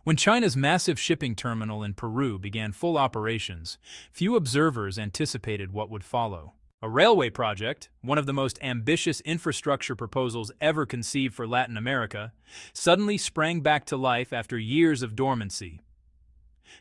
When China's massive shipping terminal in Peru began full operations, few observers anticipated what would follow. A railway project, one of the most ambitious infrastructure proposals ever conceived for Latin America, suddenly sprang back to life after years of dormancy.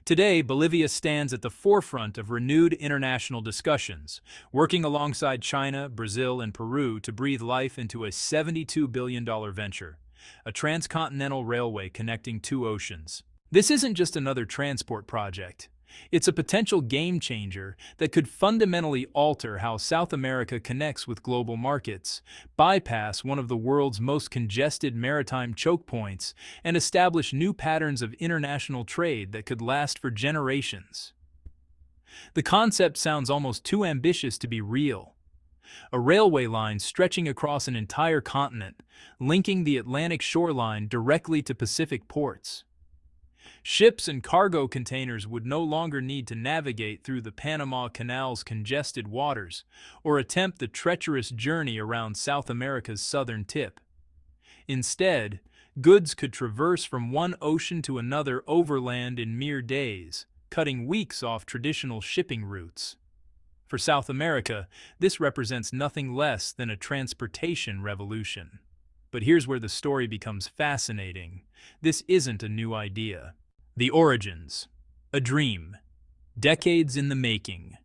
Today, Bolivia stands at the forefront of renewed international discussions, working alongside China, Brazil, and Peru to breathe life into a $72 billion venture, a transcontinental railway connecting two oceans. This isn't just another transport project. It's a potential game changer that could fundamentally alter how South America connects with global markets, bypass one of the world's most congested maritime choke points, and establish new patterns of international trade that could last for generations. The concept sounds almost too ambitious to be real. A railway line stretching across an entire continent, linking the Atlantic shoreline directly to Pacific ports. Ships and cargo containers would no longer need to navigate through the Panama Canal's congested waters or attempt the treacherous journey around South America's southern tip. Instead, goods could traverse from one ocean to another overland in mere days, cutting weeks off traditional shipping routes. For South America, this represents nothing less than a transportation revolution. But here's where the story becomes fascinating. This isn't a new idea. The origins. A dream. Decades in the making.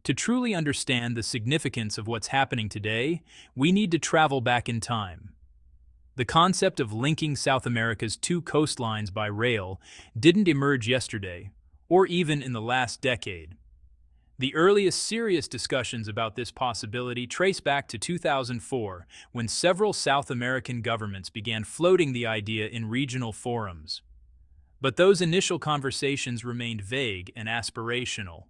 To truly understand the significance of what's happening today, we need to travel back in time. The concept of linking South America's two coastlines by rail didn't emerge yesterday, or even in the last decade. The earliest serious discussions about this possibility trace back to 2004, when several South American governments began floating the idea in regional forums. But those initial conversations remained vague and aspirational.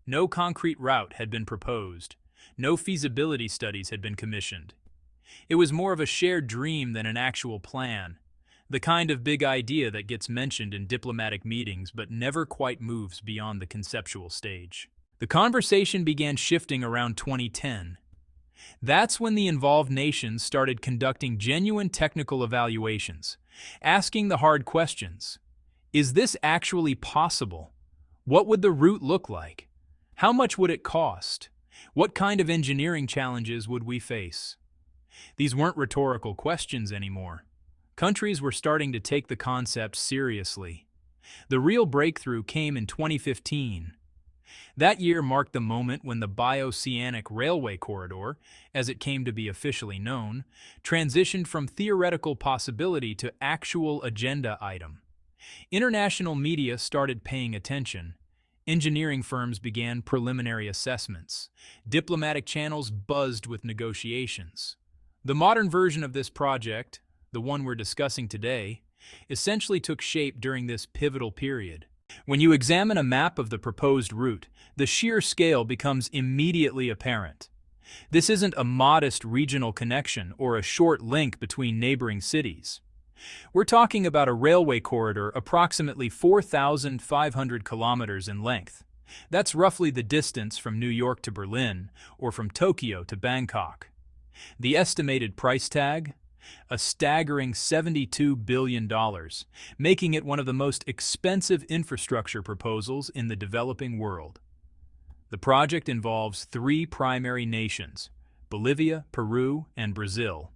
No concrete route had been proposed. No feasibility studies had been commissioned. It was more of a shared dream than an actual plan, the kind of big idea that gets mentioned in diplomatic meetings but never quite moves beyond the conceptual stage. The conversation began shifting around 2010. That's when the involved nations started conducting genuine technical evaluations, asking the hard questions. Is this actually possible? What would the route look like? How much would it cost? What kind of engineering challenges would we face? These weren't rhetorical questions anymore. Countries were starting to take the concept seriously. The real breakthrough came in 2015. That year marked the moment when the Bio-Oceanic Railway Corridor, as it came to be officially known, transitioned from theoretical possibility to actual agenda item. International media started paying attention. Engineering firms began preliminary assessments. Diplomatic channels buzzed with negotiations. The modern version of this project, the one we're discussing today, essentially took shape during this pivotal period. When you examine a map of the proposed route, the sheer scale becomes immediately apparent. This isn't a modest regional connection or a short link between neighboring cities. We're talking about a railway corridor approximately 4,500 kilometers in length. That's roughly the distance from New York to Berlin or from Tokyo to Bangkok. The estimated price tag? A staggering $72 billion, making it one of the most expensive infrastructure proposals in the developing world. The project involves three primary nations: Bolivia, Peru, and Brazil.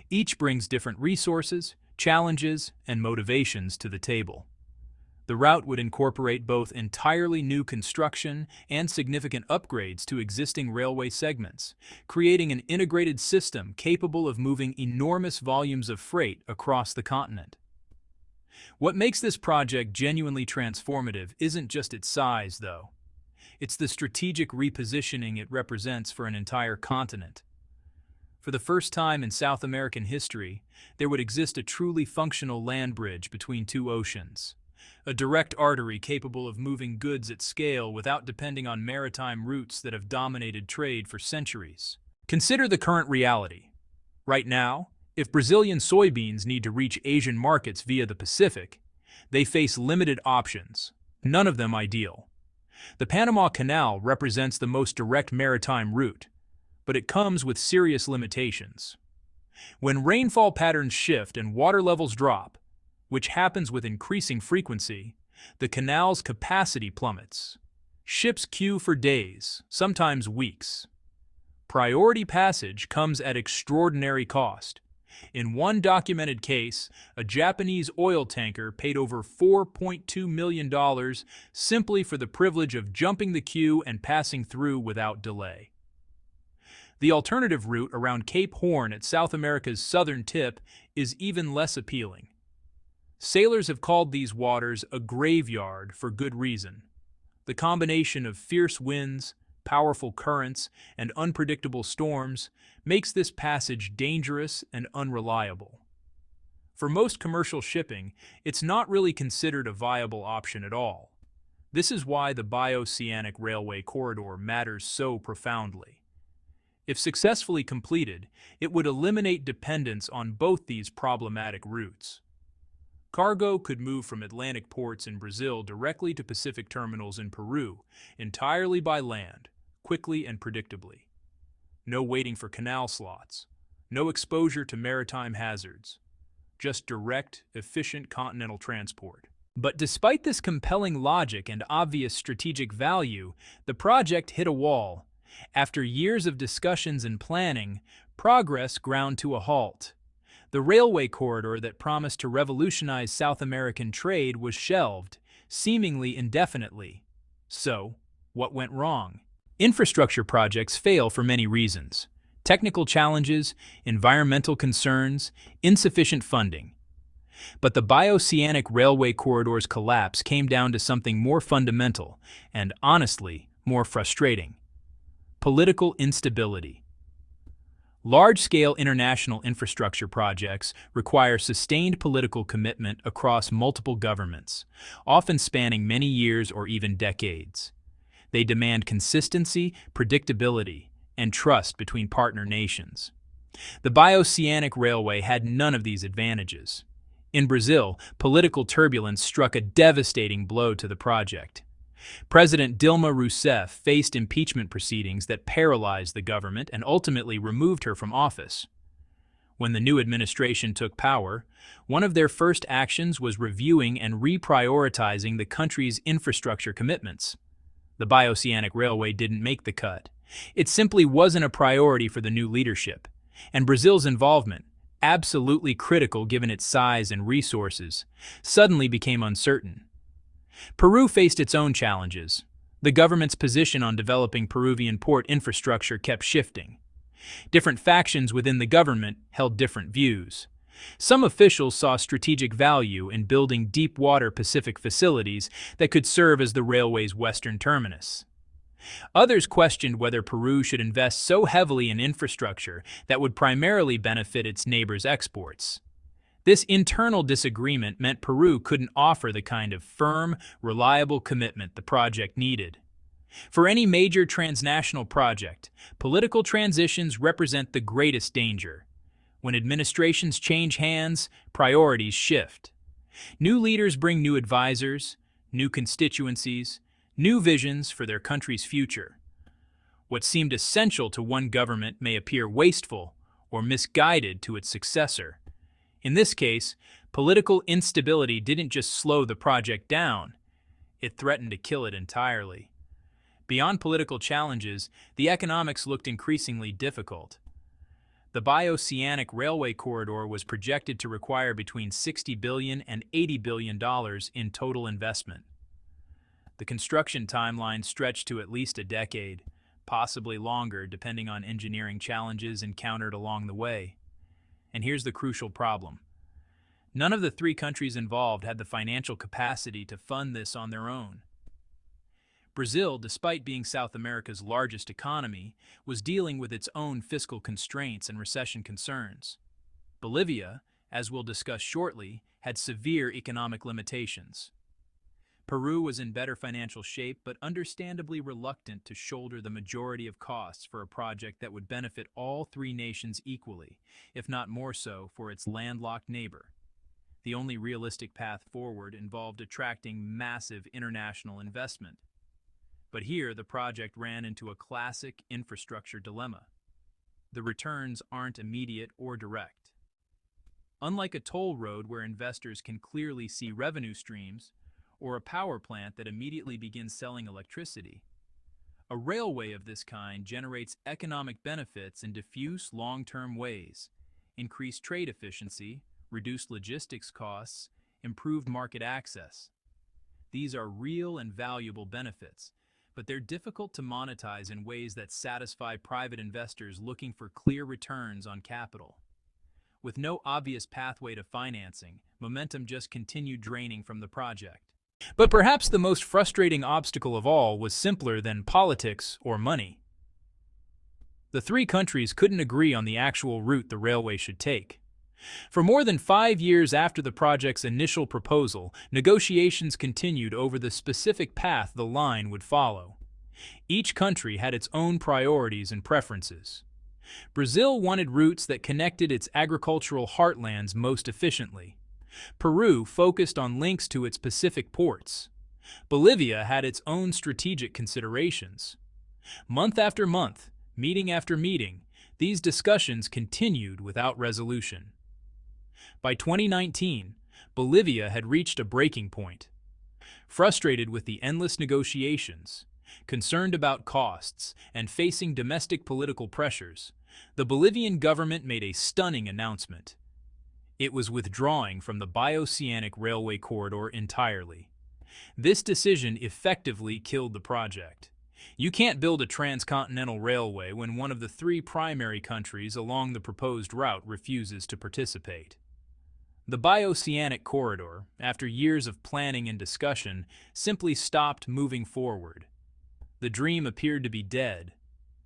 Each brings different resources, challenges, and motivations to the table. The route would incorporate both entirely new construction and significant upgrades to existing railway segments, creating an integrated system capable of moving enormous volumes of freight across the continent. What makes this project genuinely transformative isn't just its size, though. It's the strategic repositioning it represents for an entire continent. For the first time in South American history, there would exist a truly functional land bridge between two oceans. A direct artery capable of moving goods at scale without depending on maritime routes that have dominated trade for centuries. Consider the current reality. Right now, if Brazilian soybeans need to reach Asian markets via the Pacific, they face limited options, none of them ideal. The Panama Canal represents the most direct maritime route, but it comes with serious limitations. When rainfall patterns shift and water levels drop, which happens with increasing frequency, the canal's capacity plummets. Ships queue for days, sometimes weeks. Priority passage comes at extraordinary cost. In one documented case, a Japanese oil tanker paid over $4.2 million simply for the privilege of jumping the queue and passing through without delay. The alternative route around Cape Horn at South America's southern tip is even less appealing. Sailors have called these waters a graveyard for good reason. The combination of fierce winds, powerful currents, and unpredictable storms makes this passage dangerous and unreliable. For most commercial shipping, it's not really considered a viable option at all. This is why the Bioceanic Railway corridor matters so profoundly. If successfully completed, it would eliminate dependence on both these problematic routes. Cargo could move from Atlantic ports in Brazil directly to Pacific terminals in Peru, entirely by land, quickly and predictably. No waiting for canal slots, no exposure to maritime hazards, just direct, efficient continental transport. But despite this compelling logic and obvious strategic value, the project hit a wall. After years of discussions and planning, progress ground to a halt. The railway corridor that promised to revolutionize South American trade was shelved, seemingly indefinitely. So, what went wrong? Infrastructure projects fail for many reasons. Technical challenges, environmental concerns, insufficient funding. But the Bioceanic Railway corridor's collapse came down to something more fundamental and, honestly, more frustrating. Political instability. Large-scale international infrastructure projects require sustained political commitment across multiple governments, often spanning many years or even decades. They demand consistency, predictability, and trust between partner nations. The Bioceanic Railway had none of these advantages. In Brazil, political turbulence struck a devastating blow to the project. President Dilma Rousseff faced impeachment proceedings that paralyzed the government and ultimately removed her from office. When the new administration took power, one of their first actions was reviewing and reprioritizing the country's infrastructure commitments. The Bioceanic Railway didn't make the cut. It simply wasn't a priority for the new leadership, and Brazil's involvement, absolutely critical given its size and resources, suddenly became uncertain. Peru faced its own challenges. The government's position on developing Peruvian port infrastructure kept shifting. Different factions within the government held different views. Some officials saw strategic value in building deep-water Pacific facilities that could serve as the railway's western terminus. Others questioned whether Peru should invest so heavily in infrastructure that would primarily benefit its neighbors' exports. This internal disagreement meant Peru couldn't offer the kind of firm, reliable commitment the project needed. For any major transnational project, political transitions represent the greatest danger. When administrations change hands, priorities shift. New leaders bring new advisors, new constituencies, new visions for their country's future. What seemed essential to one government may appear wasteful or misguided to its successor. In this case, political instability didn't just slow the project down, it threatened to kill it entirely. Beyond political challenges, the economics looked increasingly difficult. The Bioceanic Railway corridor was projected to require between $60 billion and $80 billion in total investment. The construction timeline stretched to at least a decade, possibly longer depending on engineering challenges encountered along the way. And here's the crucial problem. None of the three countries involved had the financial capacity to fund this on their own. Brazil, despite being South America's largest economy, was dealing with its own fiscal constraints and recession concerns. Bolivia, as we'll discuss shortly, had severe economic limitations. Peru was in better financial shape but understandably reluctant to shoulder the majority of costs for a project that would benefit all three nations equally, if not more so for its landlocked neighbor. The only realistic path forward involved attracting massive international investment. But here the project ran into a classic infrastructure dilemma. The returns aren't immediate or direct. Unlike a toll road where investors can clearly see revenue streams, or a power plant that immediately begins selling electricity, a railway of this kind generates economic benefits in diffuse, long-term ways: increased trade efficiency, reduced logistics costs, improved market access. These are real and valuable benefits, but they're difficult to monetize in ways that satisfy private investors looking for clear returns on capital. With no obvious pathway to financing, momentum just continued draining from the project. But perhaps the most frustrating obstacle of all was simpler than politics or money. The three countries couldn't agree on the actual route the railway should take. For more than 5 years after the project's initial proposal, negotiations continued over the specific path the line would follow. Each country had its own priorities and preferences. Brazil wanted routes that connected its agricultural heartlands most efficiently. Peru focused on links to its Pacific ports. Bolivia had its own strategic considerations. Month after month, meeting after meeting, these discussions continued without resolution. By 2019, Bolivia had reached a breaking point. Frustrated with the endless negotiations, concerned about costs, and facing domestic political pressures, the Bolivian government made a stunning announcement. It was withdrawing from the Bioceanic Railway corridor entirely. This decision effectively killed the project. You can't build a transcontinental railway when one of the three primary countries along the proposed route refuses to participate. The Bioceanic corridor, after years of planning and discussion, simply stopped moving forward. The dream appeared to be dead.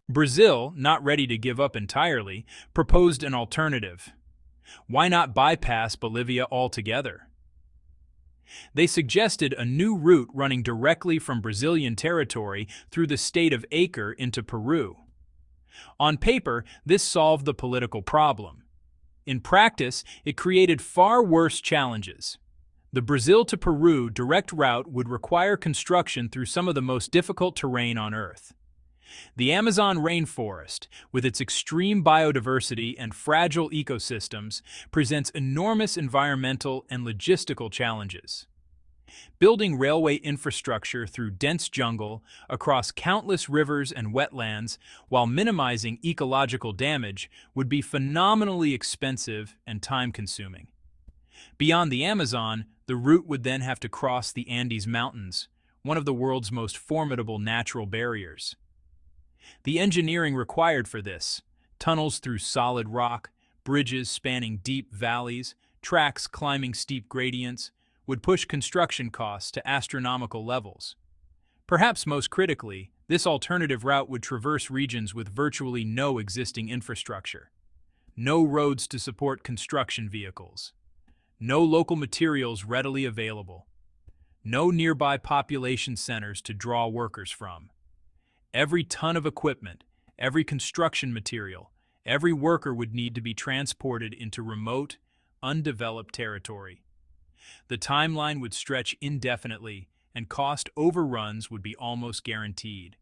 Brazil, not ready to give up entirely, proposed an alternative. Why not bypass Bolivia altogether? They suggested a new route running directly from Brazilian territory through the state of Acre into Peru. On paper, this solved the political problem. In practice, it created far worse challenges. The Brazil to Peru direct route would require construction through some of the most difficult terrain on Earth. The Amazon rainforest, with its extreme biodiversity and fragile ecosystems, presents enormous environmental and logistical challenges. Building railway infrastructure through dense jungle, across countless rivers and wetlands, while minimizing ecological damage, would be phenomenally expensive and time-consuming. Beyond the Amazon, the route would then have to cross the Andes Mountains, one of the world's most formidable natural barriers. The engineering required for this, tunnels through solid rock, bridges spanning deep valleys, tracks climbing steep gradients, would push construction costs to astronomical levels. Perhaps most critically, this alternative route would traverse regions with virtually no existing infrastructure. No roads to support construction vehicles. No local materials readily available. No nearby population centers to draw workers from. Every ton of equipment, every construction material, every worker would need to be transported into remote, undeveloped territory. The timeline would stretch indefinitely, and cost overruns would be almost guaranteed.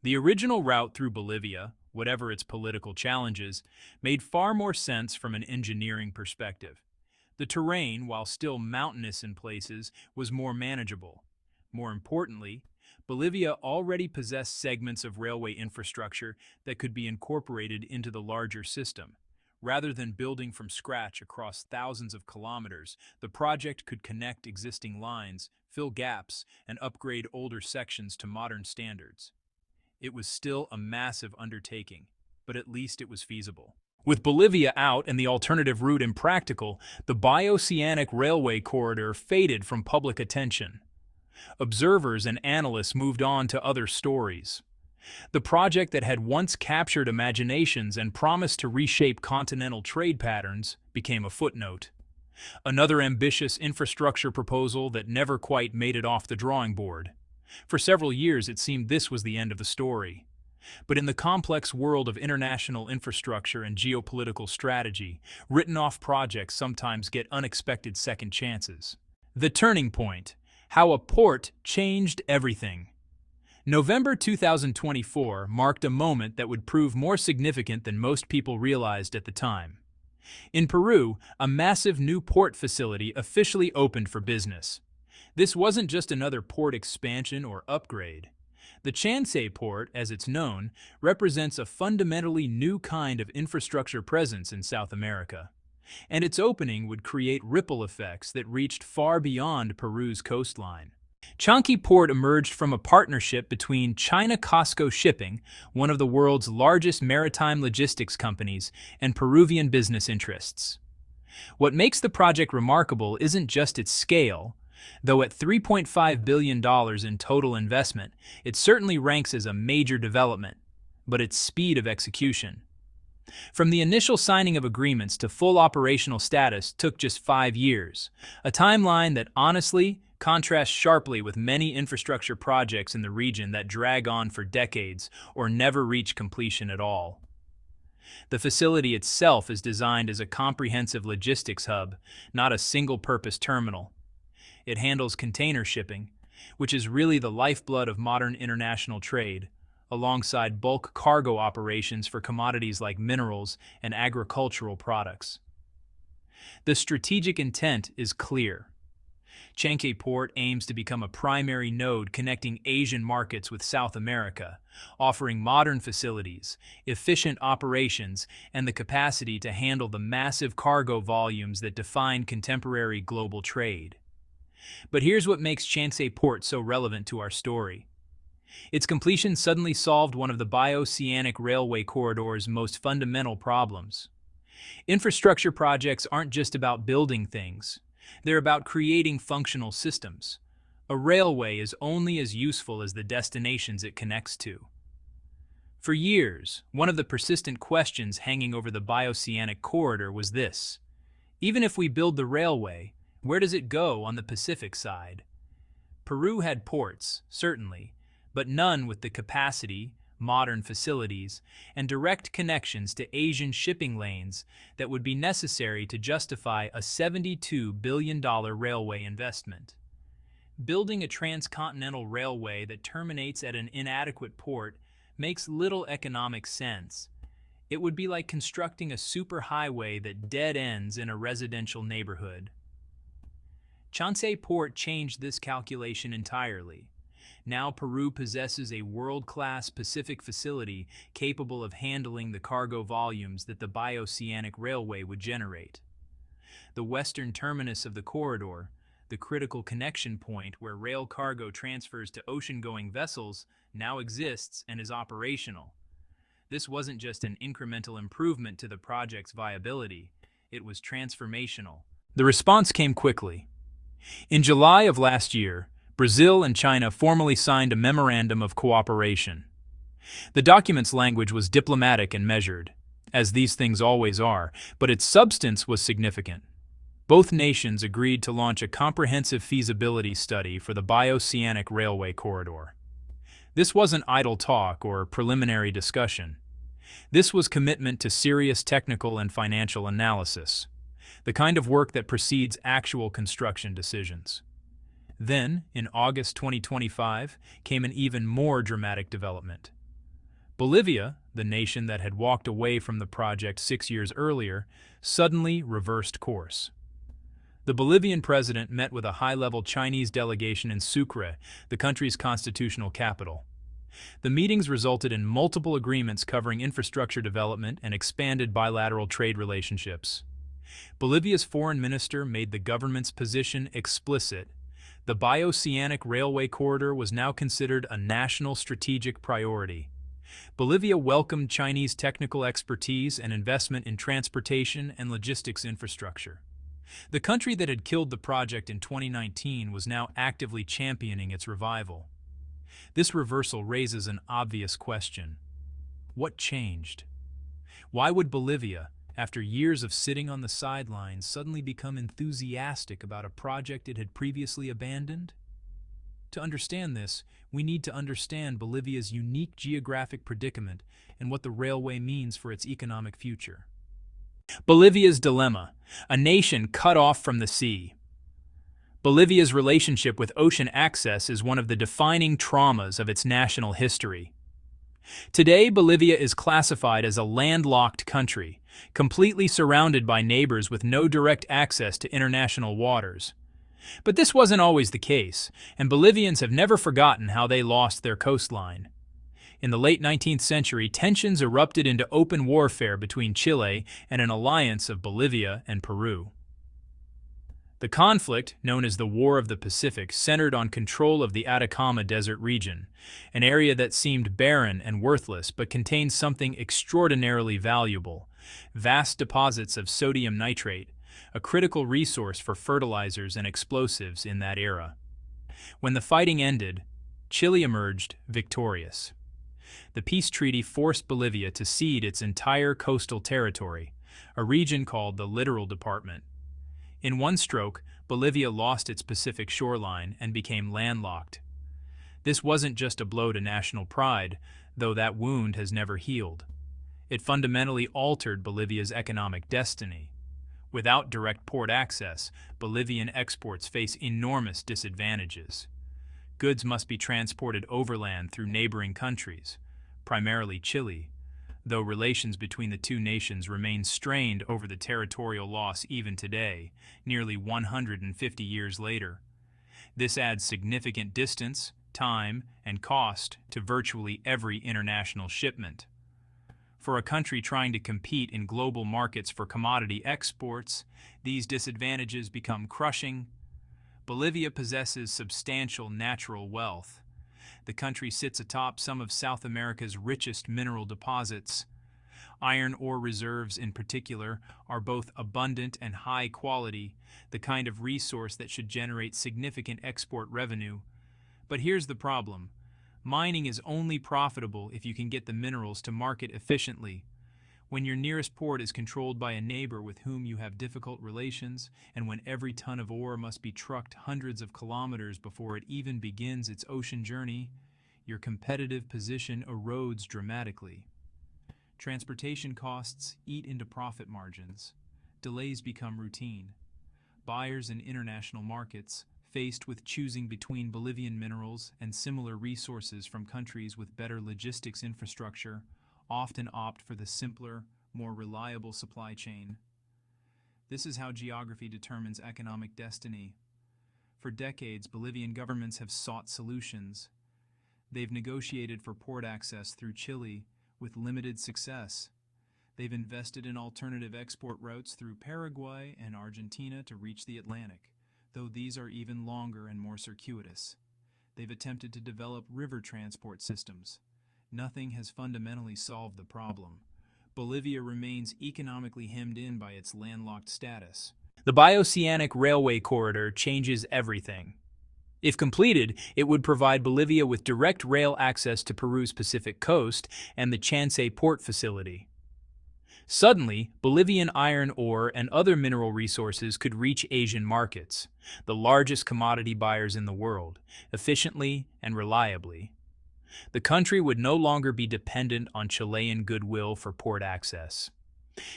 The original route through Bolivia, whatever its political challenges, made far more sense from an engineering perspective. The terrain, while still mountainous in places, was more manageable. More importantly, Bolivia already possessed segments of railway infrastructure that could be incorporated into the larger system. Rather than building from scratch across thousands of kilometers, the project could connect existing lines, fill gaps, and upgrade older sections to modern standards. It was still a massive undertaking, but at least it was feasible. With Bolivia out and the alternative route impractical, the Bioceanic Railway corridor faded from public attention. Observers and analysts moved on to other stories. The project that had once captured imaginations and promised to reshape continental trade patterns became a footnote. Another ambitious infrastructure proposal that never quite made it off the drawing board. For several years it seemed this was the end of the story. But in the complex world of international infrastructure and geopolitical strategy, written-off projects sometimes get unexpected second chances. The turning point: how a port changed everything. November 2024 marked a moment that would prove more significant than most people realized at the time. In Peru, a massive new port facility officially opened for business. This wasn't just another port expansion or upgrade. The Chancay port, as it's known, represents a fundamentally new kind of infrastructure presence in South America. And its opening would create ripple effects that reached far beyond Peru's coastline. Chancay Port emerged from a partnership between China COSCO Shipping, one of the world's largest maritime logistics companies, and Peruvian business interests. What makes the project remarkable isn't just its scale. Though at $3.5 billion in total investment, it certainly ranks as a major development, but its speed of execution. From the initial signing of agreements to full operational status took just 5 years, a timeline that honestly contrasts sharply with many infrastructure projects in the region that drag on for decades or never reach completion at all. The facility itself is designed as a comprehensive logistics hub, not a single-purpose terminal. It handles container shipping, which is really the lifeblood of modern international trade, alongside bulk cargo operations for commodities like minerals and agricultural products. The strategic intent is clear. Chancay Port aims to become a primary node connecting Asian markets with South America, offering modern facilities, efficient operations, and the capacity to handle the massive cargo volumes that define contemporary global trade. But here's what makes Chancay Port so relevant to our story. Its completion suddenly solved one of the Bio-Oceanic Railway corridor's most fundamental problems. Infrastructure projects aren't just about building things. They're about creating functional systems. A railway is only as useful as the destinations it connects to. For years, one of the persistent questions hanging over the Bio-Oceanic corridor was this: even if we build the railway, where does it go on the Pacific side? Peru had ports, certainly, but none with the capacity, modern facilities, and direct connections to Asian shipping lanes that would be necessary to justify a $72 billion railway investment. Building a transcontinental railway that terminates at an inadequate port makes little economic sense. It would be like constructing a superhighway that dead ends in a residential neighborhood. Chancay Port changed this calculation entirely. Now Peru possesses a world-class Pacific facility capable of handling the cargo volumes that the Bio-Oceanic Railway would generate. The western terminus of the corridor, the critical connection point where rail cargo transfers to ocean-going vessels, now exists and is operational. This wasn't just an incremental improvement to the project's viability, it was transformational. The response came quickly. In July of last year, Brazil and China formally signed a memorandum of cooperation. The document's language was diplomatic and measured, as these things always are, but its substance was significant. Both nations agreed to launch a comprehensive feasibility study for the Bio-Oceanic Railway corridor. This wasn't idle talk or preliminary discussion. This was commitment to serious technical and financial analysis, the kind of work that precedes actual construction decisions. Then, in August 2025, came an even more dramatic development. Bolivia, the nation that had walked away from the project 6 years earlier, suddenly reversed course. The Bolivian president met with a high-level Chinese delegation in Sucre, the country's constitutional capital. The meetings resulted in multiple agreements covering infrastructure development and expanded bilateral trade relationships. Bolivia's foreign minister made the government's position explicit. The Bio-Oceanic Railway corridor was now considered a national strategic priority. Bolivia welcomed Chinese technical expertise and investment in transportation and logistics infrastructure. The country that had killed the project in 2019 was now actively championing its revival. This reversal raises an obvious question. What changed? Why would Bolivia, after years of sitting on the sidelines, suddenly become enthusiastic about a project it had previously abandoned? To understand this, we need to understand Bolivia's unique geographic predicament and what the railway means for its economic future. Bolivia's dilemma, a nation cut off from the sea. Bolivia's relationship with ocean access is one of the defining traumas of its national history. Today, Bolivia is classified as a landlocked country, completely surrounded by neighbors with no direct access to international waters. But this wasn't always the case, and Bolivians have never forgotten how they lost their coastline. In the late 19th century, tensions erupted into open warfare between Chile and an alliance of Bolivia and Peru. The conflict, known as the War of the Pacific, centered on control of the Atacama Desert region, an area that seemed barren and worthless but contained something extraordinarily valuable: vast deposits of sodium nitrate, a critical resource for fertilizers and explosives in that era. When the fighting ended, Chile emerged victorious. The peace treaty forced Bolivia to cede its entire coastal territory, a region called the Littoral Department. In one stroke, Bolivia lost its Pacific shoreline and became landlocked. This wasn't just a blow to national pride, though that wound has never healed. It fundamentally altered Bolivia's economic destiny. Without direct port access, Bolivian exports face enormous disadvantages. Goods must be transported overland through neighboring countries, primarily Chile, though relations between the two nations remain strained over the territorial loss even today, nearly 150 years later. This adds significant distance, time, and cost to virtually every international shipment. For a country trying to compete in global markets for commodity exports, these disadvantages become crushing. Bolivia possesses substantial natural wealth. The country sits atop some of South America's richest mineral deposits. Iron ore reserves, in particular, are both abundant and high quality, the kind of resource that should generate significant export revenue. But here's the problem. Mining is only profitable if you can get the minerals to market efficiently. When your nearest port is controlled by a neighbor with whom you have difficult relations, and when every ton of ore must be trucked hundreds of kilometers before it even begins its ocean journey, your competitive position erodes dramatically. Transportation costs eat into profit margins. Delays become routine. Buyers in international markets, faced with choosing between Bolivian minerals and similar resources from countries with better logistics infrastructure, often opt for the simpler, more reliable supply chain. This is how geography determines economic destiny. For decades, Bolivian governments have sought solutions. They've negotiated for port access through Chile with limited success. They've invested in alternative export routes through Paraguay and Argentina to reach the Atlantic, though these are even longer and more circuitous. They've attempted to develop river transport systems. Nothing has fundamentally solved the problem. Bolivia remains economically hemmed in by its landlocked status. The Bioceanic Railway corridor changes everything. If completed, it would provide Bolivia with direct rail access to Peru's Pacific coast and the Chancay port facility. Suddenly, Bolivian iron ore and other mineral resources could reach Asian markets, the largest commodity buyers in the world, efficiently and reliably. The country would no longer be dependent on Chilean goodwill for port access.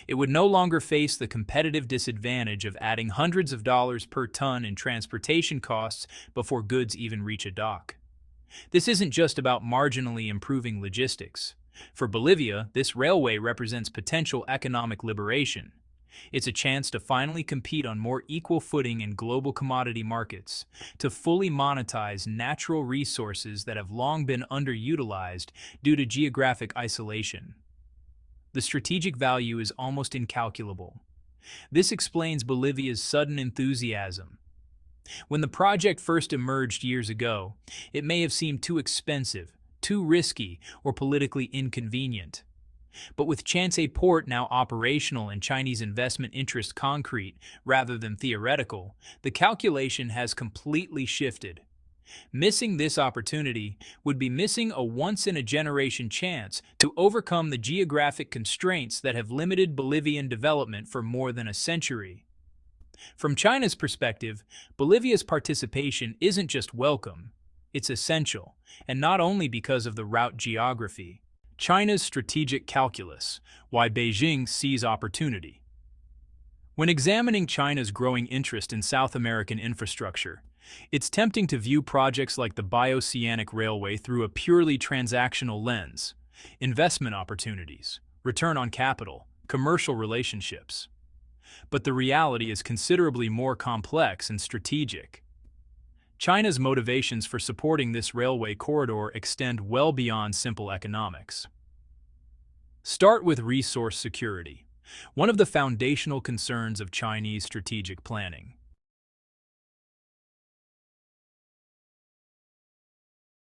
It would no longer face the competitive disadvantage of adding hundreds of dollars per ton in transportation costs before goods even reach a dock. This isn't just about marginally improving logistics. For Bolivia, this railway represents potential economic liberation. It's a chance to finally compete on more equal footing in global commodity markets, to fully monetize natural resources that have long been underutilized due to geographic isolation. The strategic value is almost incalculable. This explains Bolivia's sudden enthusiasm. When the project first emerged years ago, it may have seemed too expensive, too risky, or politically inconvenient. But with Chancay Port now operational and Chinese investment interest concrete rather than theoretical, the calculation has completely shifted. Missing this opportunity would be missing a once-in-a-generation chance to overcome the geographic constraints that have limited Bolivian development for more than a century. From China's perspective, Bolivia's participation isn't just welcome, it's essential, and not only because of the route geography. China's strategic calculus, why Beijing sees opportunity. When examining China's growing interest in South American infrastructure, it's tempting to view projects like the Bioceanic Railway through a purely transactional lens. investment opportunities, return on capital, commercial relationships. But the reality is considerably more complex and strategic. China's motivations for supporting this railway corridor extend well beyond simple economics. Start with resource security, one of the foundational concerns of Chinese strategic planning.